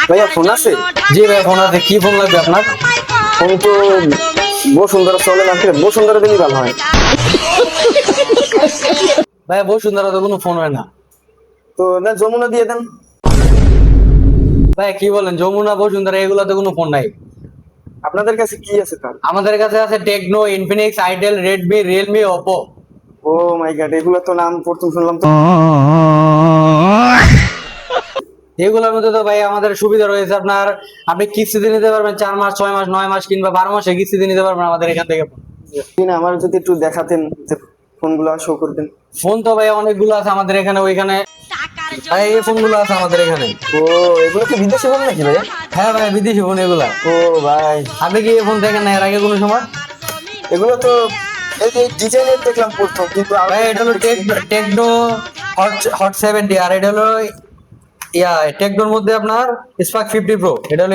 ভাইয়া ফোন আছে? জি ভাই ফোন আছে, কি ফোন লাগবে আপনার? ফোন তো বসুন্ধরা চলে মার্কেটে, বসুন্ধরা দিলেই ভালো হয়। ভাই বসুন্ধরা তো কোনো ফোন হয় না। তো না যমুনা দিয়ে দেন। ভাই কি বলেন, যমুনা বসুন্ধরা এগুলোতে কোনো ফোন নাই। আপনাদের কাছে কি আছে তাহলে? আমাদের কাছে আছে Tecno, Infinix, itel, Redmi, realme, Oppo. Oh my god, এগুলো তো নাম প্রথম শুনলাম তো। এগুলোর মধ্যে তো ভাই আমাদের সুবিধা রয়েছে আপনার, আপনি কিস্তিতে নিতে পারবেন 4 মাস, 6 মাস, 9 মাস কিংবা 12 মাসে কিস্তিতে নিতে পারবেন আমাদের এখান থেকে। আমার যদি একটু দেখাতেন, যে ফোনগুলো শো করতেন। ফোন তো ভাই অনেকগুলো আছে আমাদের এখানে, ওইখানে ভাই এই ফোনগুলো আছে আমাদের এখানে। ও এগুলো কি বিদেশি ফোন নাকি ভাইয়া? হ্যাঁ ভাই বিদেশি ফোন এগুলা। ও ভাই, আপনি কি এই ফোন দেখেন না এর আগে কোনো সময়? এগুলো তো এই যে ডিজাইনের দেখলাম প্রথম, কিন্তু ভাই এটা হলো টেকনো হট 70, আর এটা হলো টেকনোর মধ্যে আপনার স্পার্ক 50 প্রো, এটা হলো